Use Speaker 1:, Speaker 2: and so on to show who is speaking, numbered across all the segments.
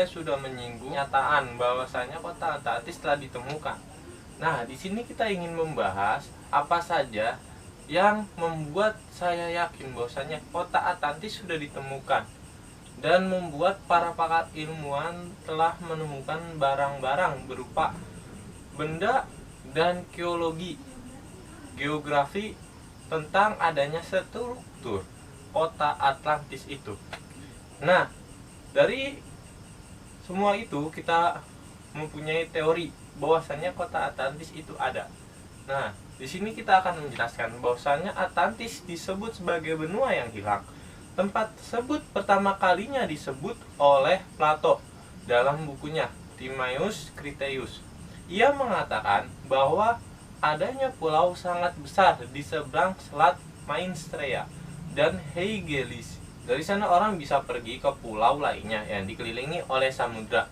Speaker 1: saya sudah menyinggung nyataan bahwasanya kota Atlantis telah ditemukan. Nah, di sini kita ingin membahas apa saja yang membuat saya yakin bahwasanya kota Atlantis sudah ditemukan dan membuat para pakar ilmuwan telah menemukan barang-barang berupa benda dan geografi tentang adanya struktur kota Atlantis itu. Nah, dari semua itu kita mempunyai teori bahwasanya kota Atlantis itu ada. Nah, di sini kita akan menjelaskan bahwasanya Atlantis disebut sebagai benua yang hilang. Tempat tersebut pertama kalinya disebut oleh Plato dalam bukunya Timaeus Critias. Ia mengatakan bahwa adanya pulau sangat besar di seberang selat Mainstrea dan Heigelis. Dari sana orang bisa pergi ke pulau lainnya yang dikelilingi oleh samudra.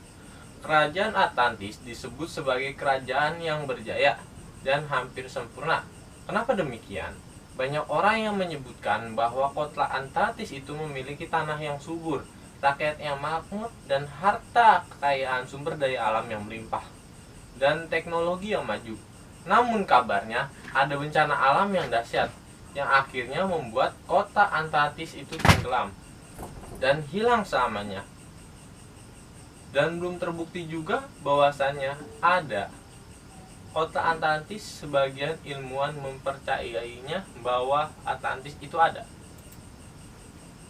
Speaker 1: Kerajaan Atlantis disebut sebagai kerajaan yang berjaya dan hampir sempurna. Kenapa demikian? Banyak orang yang menyebutkan bahwa kota Atlantis itu memiliki tanah yang subur, rakyat yang makmur, dan harta kekayaan sumber daya alam yang melimpah, dan teknologi yang maju. Namun kabarnya ada bencana alam yang dahsyat yang akhirnya membuat kota Atlantis itu tenggelam dan hilang selamanya. Dan belum terbukti juga bahwasannya ada kota Atlantis. Sebagian ilmuwan mempercayainya bahwa Atlantis itu ada.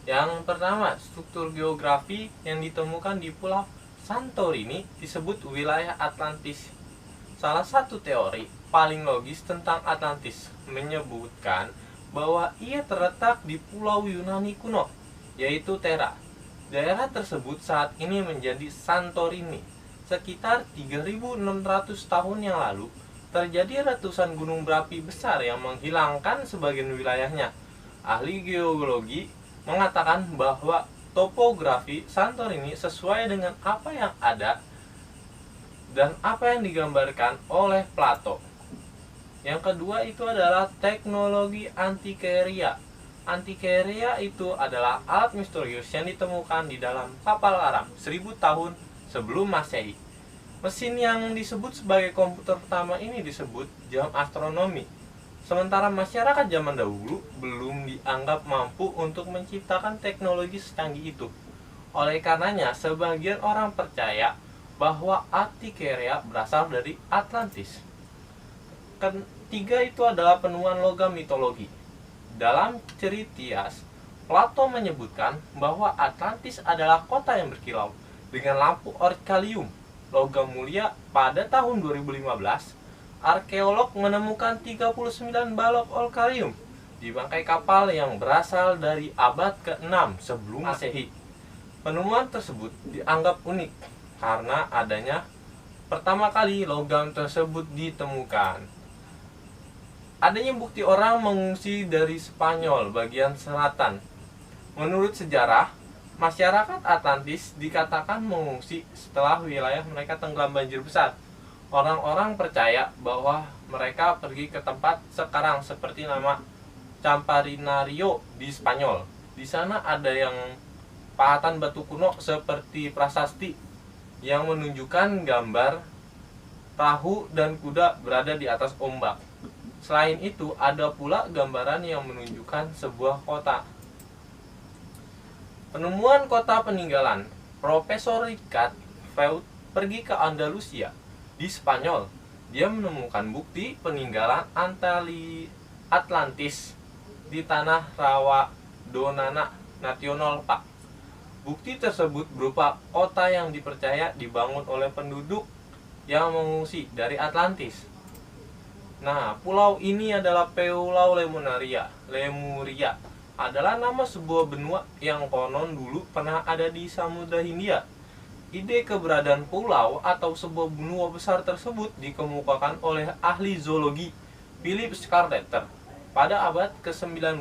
Speaker 1: Yang pertama, struktur geografi yang ditemukan di Pulau Santorini disebut wilayah Atlantis. Salah satu teori paling logis tentang Atlantis menyebutkan bahwa ia terletak di pulau Yunani kuno, yaitu Thera. Daerah tersebut saat ini menjadi Santorini. Sekitar 3.600 tahun yang lalu, terjadi ratusan gunung berapi besar yang menghilangkan sebagian wilayahnya. Ahli geologi mengatakan bahwa topografi Santorini sesuai dengan apa yang ada dan apa yang digambarkan oleh Plato. Yang kedua itu adalah teknologi Antikythera. Antikythera itu adalah alat misterius yang ditemukan di dalam kapal Aram 1000 tahun sebelum Masehi. Mesin yang disebut sebagai komputer pertama ini disebut jam astronomi. Sementara masyarakat zaman dahulu belum dianggap mampu untuk menciptakan teknologi secanggih itu. Oleh karenanya, sebagian orang percaya bahwa Antikythera berasal dari Atlantis. Ketiga itu adalah penemuan logam mitologi. Dalam Critias, Plato menyebutkan bahwa Atlantis adalah kota yang berkilau dengan lampu orikalium, logam mulia. Pada tahun 2015, arkeolog menemukan 39 balok orikalium di bangkai kapal yang berasal dari abad ke-6 sebelum Masehi. Penemuan tersebut dianggap unik karena adanya pertama kali logam tersebut ditemukan. Adanya bukti orang mengungsi dari Spanyol bagian selatan. Menurut sejarah, masyarakat Atlantis dikatakan mengungsi setelah wilayah mereka tenggelam banjir besar. Orang-orang percaya bahwa mereka pergi ke tempat sekarang seperti nama Camparinario di Spanyol. Di sana ada yang pahatan batu kuno seperti prasasti yang menunjukkan gambar perahu dan kuda berada di atas ombak. Selain itu, ada pula gambaran yang menunjukkan sebuah kota. Penemuan kota peninggalan. Profesor Richard Freud pergi ke Andalusia di Spanyol. Dia menemukan bukti peninggalan Atlantis di tanah rawa Donana National Park. Bukti tersebut berupa kota yang dipercaya dibangun oleh penduduk yang mengungsi dari Atlantis. Nah, pulau ini adalah Pulau Lemuria. Lemuria adalah nama sebuah benua yang konon dulu pernah ada di Samudra Hindia. Ide keberadaan pulau atau sebuah benua besar tersebut dikemukakan oleh ahli zoologi Philip Scarletter pada abad ke-19.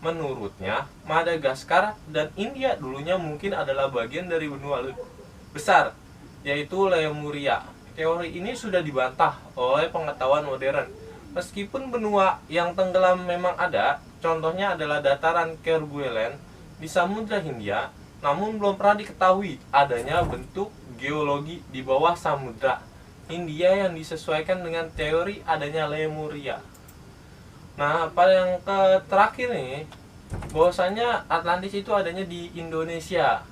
Speaker 1: Menurutnya, Madagaskar dan India dulunya mungkin adalah bagian dari benua besar, yaitu Lemuria. Teori ini sudah dibantah oleh pengetahuan modern. Meskipun benua yang tenggelam memang ada, contohnya adalah dataran Kerguelen di Samudra Hindia, namun belum pernah diketahui adanya bentuk geologi di bawah samudra Hindia yang disesuaikan dengan teori adanya Lemuria. Nah, pada yang terakhir nih, bahwasanya Atlantis itu adanya di Indonesia.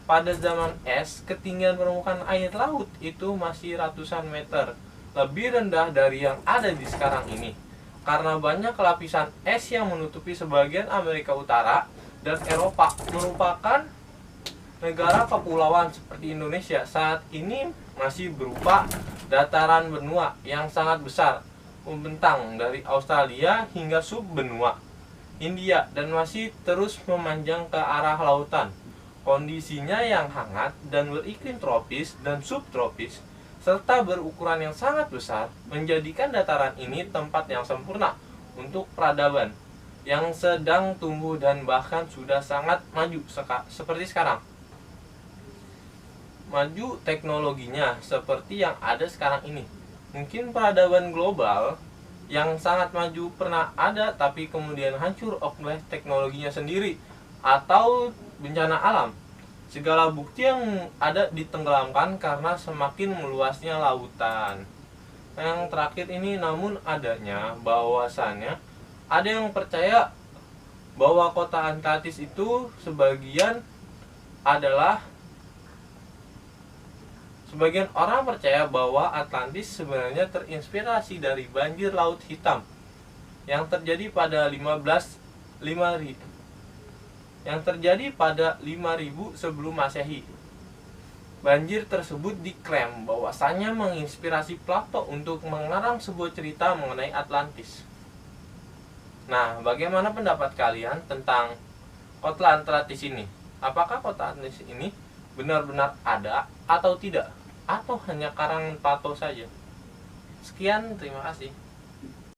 Speaker 1: Pada zaman es, ketinggian permukaan air laut itu masih ratusan meter, lebih rendah dari yang ada di sekarang ini. Karena banyak lapisan es yang menutupi sebagian Amerika Utara dan Eropa, merupakan negara kepulauan seperti Indonesia saat ini masih berupa dataran benua yang sangat besar, membentang dari Australia hingga subbenua India dan masih terus memanjang ke arah lautan. Kondisinya yang hangat dan beriklim tropis dan subtropis serta berukuran yang sangat besar menjadikan dataran ini tempat yang sempurna untuk peradaban yang sedang tumbuh dan bahkan sudah sangat maju seperti sekarang. Maju teknologinya seperti yang ada sekarang ini. Mungkin peradaban global yang sangat maju pernah ada tapi kemudian hancur oleh teknologinya sendiri atau bencana alam. Segala bukti yang ada ditenggelamkan karena semakin meluasnya lautan. Yang terakhir ini namun adanya bahwasannya ada yang percaya bahwa kota Atlantis itu sebagian orang percaya bahwa Atlantis sebenarnya terinspirasi dari banjir laut hitam yang terjadi pada 5000 sebelum Masehi. Banjir tersebut diklaim bahwasanya menginspirasi Plato untuk mengarang sebuah cerita mengenai Atlantis. Nah, bagaimana pendapat kalian tentang kota Atlantis ini? Apakah kota Atlantis ini benar-benar ada atau tidak? Atau hanya karangan Plato saja? Sekian, terima kasih.